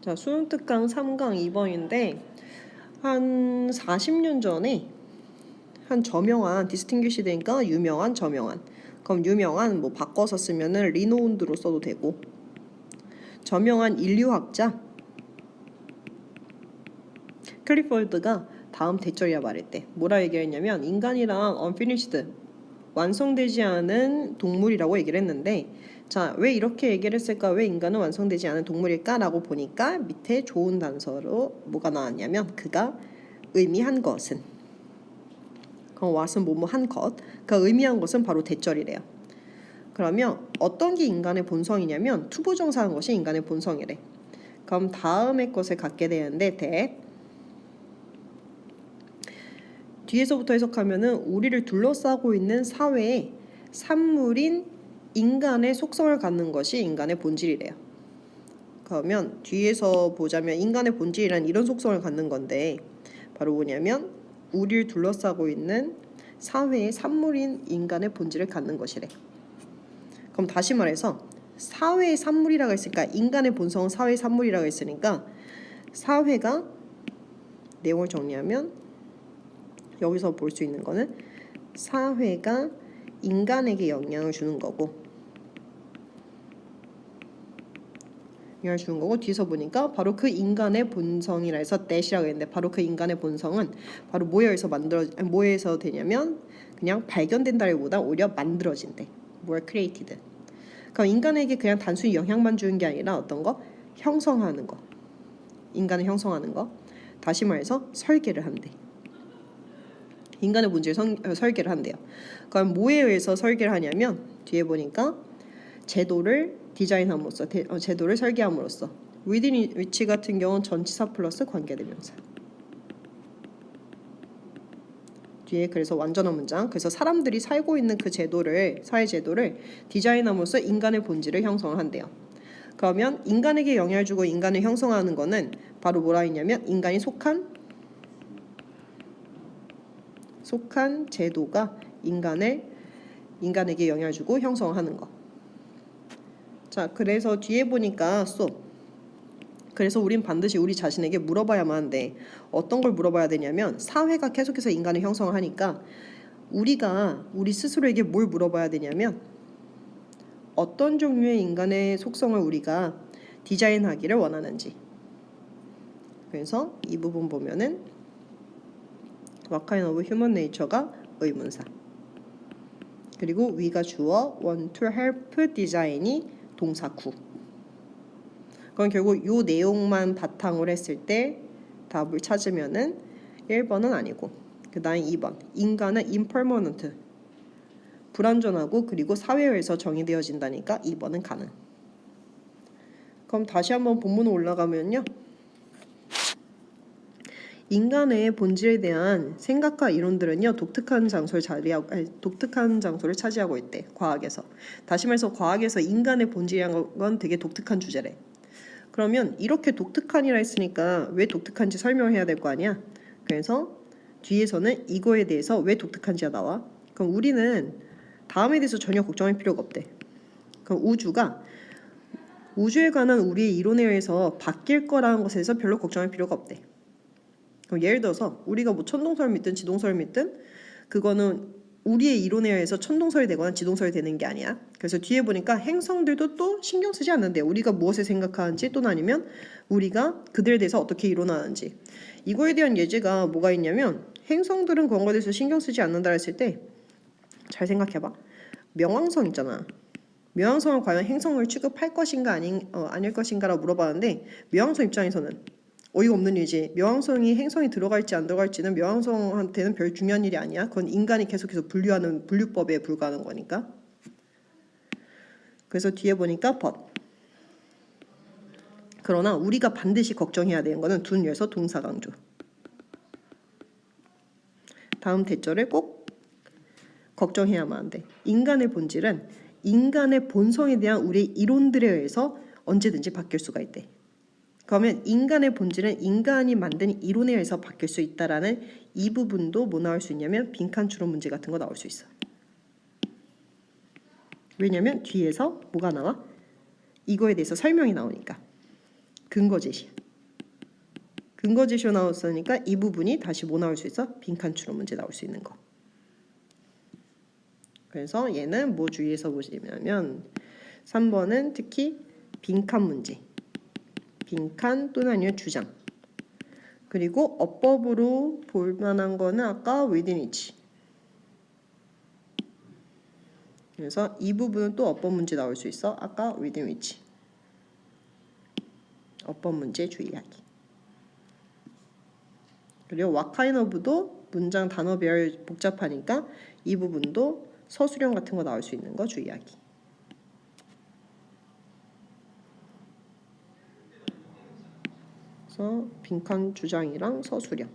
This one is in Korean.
자, 수능 특강 3강 2번인데 한 40년 전에 한 저명한 디스팅귀시드니까 유명한 저명한 그럼 유명한 뭐 바꿔서 쓰면은 리노운드로 써도 되고 저명한 인류학자 클리포드가 다음 대절이라 말했대. 뭐라 얘기했냐면 인간이란 unfinished 완성되지 않은 동물이라고 얘기를 했는데 자, 왜 이렇게 얘기를 했을까? 왜 인간은 완성되지 않은 동물일까? 라고 보니까 밑에 좋은 단서로 뭐가 나왔냐면 그가 의미한 것은 그럼 what은 뭐뭐 한 것 그가 의미한 것은 바로 대절이래요. 그러면 어떤 게 인간의 본성이냐면 투부정사한 것이 인간의 본성이래. 그럼 다음의 것을 갖게 되는데 뒤에서부터 해석하면은 우리를 둘러싸고 있는 사회의 산물인 인간의 속성을 갖는 것이 인간의 본질이래요. 그러면 뒤에서 보자면 인간의 본질이란 이런 속성을 갖는 건데 바로 뭐냐면 우리를 둘러싸고 있는 사회의 산물인 인간의 본질을 갖는 것이래. 그럼 다시 말해서 사회의 산물이라고 했으니까 인간의 본성은 사회의 산물이라고 했으니까 사회가 내용을 정리하면 여기서 볼 수 있는 거는 사회가 인간에게 영향을 주는 거고 뒤에서 보니까 바로 그 인간의 본성이라 해서 that이라고 했는데 바로 그 인간의 본성은 바로 뭐에서 되냐면 그냥 발견된다기보다 오히려 만들어진대. more created. 그럼 인간에게 그냥 단순히 영향만 주는 게 아니라 어떤 거? 형성하는 거. 인간을 형성하는 거. 다시 말해서 설계를 한대. 인간의 본질을 설계를 한대요. 그럼 뭐에 의해서 설계를 하냐면 뒤에 보니까 제도를 디자인함으로써 제도를 설계함으로써 within which 같은 경우는 전치사 플러스 관계대명사. 뒤에 그래서 완전한 문장. 그래서 사람들이 살고 있는 그 사회 제도를 디자인함으로써 인간의 본질을 형성을 한대요. 그러면 인간에게 영향을 주고 인간을 형성하는 거는 바로 뭐라 했냐면 인간이 속한 제도가 인간에게 영향을 주고 형성하는 거. 자, 그래서 뒤에 보니까 그래서 우린 반드시 우리 자신에게 물어봐야만 한데 어떤 걸 물어봐야 되냐면 사회가 계속해서 인간을 형성을 하니까 우리 스스로에게 뭘 물어봐야 되냐면 어떤 종류의 인간의 속성을 우리가 디자인하기를 원하는지. 그래서 이 부분 보면은 What kind of human nature가 의문사. 그리고 we가 주어, want to help design이 동사 구. 그럼 결국 이 내용만 바탕으로 했을 때 답을 찾으면은 1번은 아니고 그 다음 2번 인간은 impermanent 불완전하고 그리고 사회에서 정의되어진다니까 2번은 가능. 그럼 다시 한번 본문으로 올라가면요. 인간의 본질에 대한 생각과 이론들은요 독특한 장소를 차지하고 있대. 과학에서. 다시 말해서 과학에서 인간의 본질이란 건 되게 독특한 주제래. 그러면 이렇게 독특한이라 했으니까 왜 독특한지 설명해야 될 거 아니야. 그래서 뒤에서는 이거에 대해서 왜 독특한지가 나와. 그럼 우리는 다음에 대해서 전혀 걱정할 필요가 없대. 그럼 우주에 관한 우리의 이론에 의해서 바뀔 거라는 것에 대해서 별로 걱정할 필요가 없대. 그럼 예를 들어서 우리가 뭐 천동설을 믿든 지동설을 믿든 그거는 우리의 이론에 의해서 천동설이 되거나 지동설이 되는 게 아니야. 그래서 뒤에 보니까 행성들도 또 신경 쓰지 않는데요. 우리가 무엇을 생각하는지 또는 아니면 우리가 그들에 대해서 어떻게 이론하는지. 이거에 대한 예제가 뭐가 있냐면 행성들은 그런 거에 대해서 신경 쓰지 않는다 했을 때 잘 생각해봐. 명왕성 있잖아. 명왕성을 과연 행성을 취급할 것인가 아닐 것인가라고 물어봤는데 명왕성 입장에서는 어이가 없는 일이지. 명왕성이 행성이 들어갈지 안 들어갈지는 명왕성한테는 별 중요한 일이 아니야. 그건 인간이 계속해서 분류하는 분류법에 불과한 거니까. 그래서 뒤에 보니까 but. 그러나 우리가 반드시 걱정해야 되는 거는 둔에서 동사 강조. 다음 대절을 꼭 걱정해야만 한대. 인간의 본질은 인간의 본성에 대한 우리의 이론들에 의해서 언제든지 바뀔 수가 있대. 그러면 인간의 본질은 인간이 만든 이론에 의해서 바뀔 수 있다라는 이 부분도 뭐 나올 수 있냐면 빈칸 추론 문제 같은 거 나올 수 있어. 왜냐면 뒤에서 뭐가 나와? 이거에 대해서 설명이 나오니까. 근거 제시야. 근거 제시로 나왔으니까 이 부분이 다시 뭐 나올 수 있어? 빈칸 추론 문제 나올 수 있는 거. 그래서 얘는 뭐 주의해서 보시면 3번은 특히 빈칸 문제, 빈칸 또는 아니면 주장. 그리고 어법으로 볼 만한 거는 아까 within which. 그래서 이 부분은 또 어법 문제 나올 수 있어. 아까 within which. 어법 문제 주의하기. 그리고 what kind of도 문장 단어별 복잡하니까 이 부분도 서술형 같은 거 나올 수 있는 거 주의하기. 그래서 빈칸 주장이랑 서술형.